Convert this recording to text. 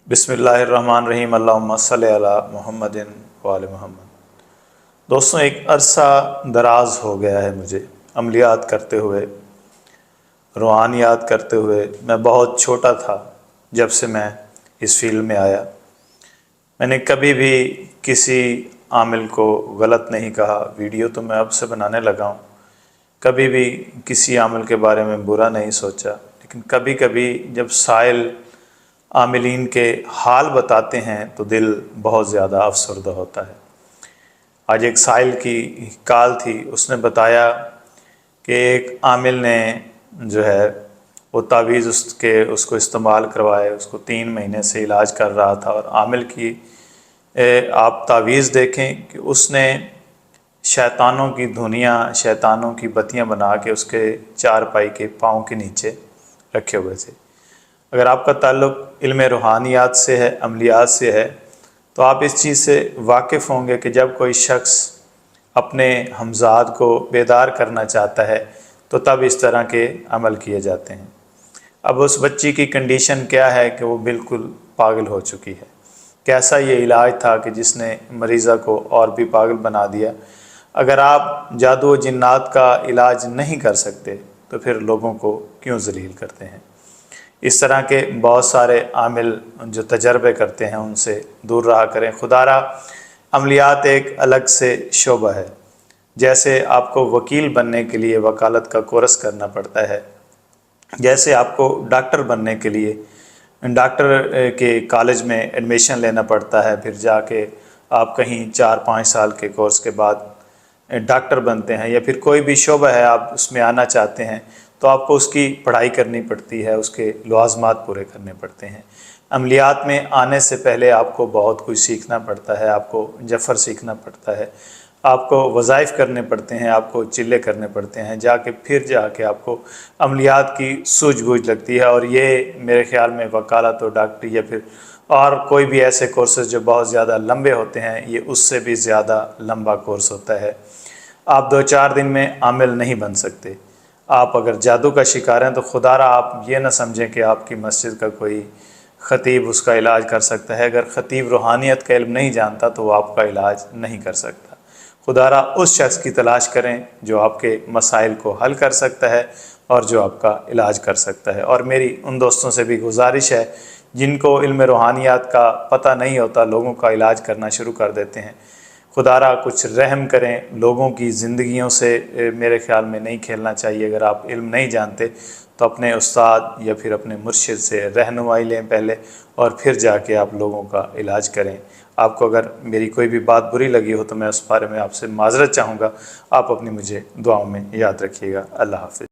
बिस्मिल्लाहिर्रहमानिर्रहीम अल्लाहुम्मा सल्लि अला मुहम्मदिन व आले मोहम्मद। दोस्तों, एक अरसा दराज हो गया है मुझे अमलियात करते हुए, रूहानियात करते हुए। मैं बहुत छोटा था जब से मैं इस फील्ड में आया। मैंने कभी भी किसी आमिल को गलत नहीं कहा। वीडियो तो मैं अब से बनाने लगा हूँ। कभी भी किसी आमिल के बारे में बुरा नहीं सोचा, लेकिन कभी कभी जब साइल आमिलीन के हाल बताते हैं तो दिल बहुत ज़्यादा अफसरदा होता है। आज एक साइल की कॉल थी, उसने बताया कि एक आमिल ने जो है वो तावीज़ उसको इस्तेमाल करवाए, उसको 3 महीने से इलाज कर रहा था। और आमिल की आप तावीज़ देखें कि उसने शैतानों की धुनियाँ, शैतानों की बत्तियाँ बना के उसके चारपाई के पाँव के नीचे रखे हुए थे। अगर आपका ताल्लुक़ इल्म रूहानियात से है, अमलियात से है, तो आप इस चीज़ से वाकिफ़ होंगे कि जब कोई शख्स अपने हमज़ाद को बेदार करना चाहता है तो तब इस तरह के अमल किए जाते हैं। अब उस बच्ची की कंडीशन क्या है कि वो बिल्कुल पागल हो चुकी है। कैसा ये इलाज था कि जिसने मरीज़ा को और भी पागल बना दिया। अगर आप जादू व जिन्नात का इलाज नहीं कर सकते तो फिर लोगों को क्यों ज़लील करते हैं। इस तरह के बहुत सारे आमिल जो तजर्बे करते हैं उनसे दूर रहा करें। खुदारा अमलियात एक अलग से शोबा है। जैसे आपको वकील बनने के लिए वकालत का कोर्स करना पड़ता है, जैसे आपको डॉक्टर बनने के लिए डॉक्टर के कॉलेज में एडमिशन लेना पड़ता है, फिर जाके आप कहीं 4-5 साल के कोर्स के बाद डॉक्टर बनते हैं, या फिर कोई भी शोबा है आप उसमें आना चाहते हैं तो आपको उसकी पढ़ाई करनी पड़ती है, उसके लवाज़मात पूरे करने पड़ते हैं। अमलियात में आने से पहले आपको बहुत कुछ सीखना पड़ता है। आपको जफ़र सीखना पड़ता है, आपको वज़ाइफ़ करने पड़ते हैं, आपको चिल्ले करने पड़ते हैं, फिर जाके आपको अमलियात की सूझबूझ लगती है। और ये मेरे ख़्याल में वकालत और डॉक्टरी या फिर और कोई भी ऐसे कोर्सेज़ जो बहुत ज़्यादा लंबे होते हैं, ये उससे भी ज़्यादा लंबा कोर्स होता है। आप 2-4 दिन में आमिल नहीं बन सकते। आप अगर जादू का शिकार हैं तो खुदारा आप ये ना समझें कि आपकी मस्जिद का कोई ख़तीब उसका इलाज कर सकता है। अगर ख़तीब रूहानियत का इल्म नहीं जानता तो वो आपका इलाज नहीं कर सकता। खुदारा उस शख्स की तलाश करें जो आपके मसाइल को हल कर सकता है और जो आपका इलाज कर सकता है। और मेरी उन दोस्तों से भी गुजारिश है जिनको इल्म रूहानियात का पता नहीं होता, लोगों का इलाज करना शुरू कर देते हैं। खुदारा कुछ रहम करें, लोगों की ज़िंदगियों से मेरे ख़्याल में नहीं खेलना चाहिए। अगर आप इल्म नहीं जानते तो अपने उस्ताद या फिर अपने मुर्शिद से रहनुमाई लें पहले, और फिर जाके आप लोगों का इलाज करें। आपको अगर मेरी कोई भी बात बुरी लगी हो तो मैं उस बारे में आपसे माज़रत चाहूँगा। आप अपनी मुझे दुआओं में याद रखिएगा। अल्लाह हाफ़िज़।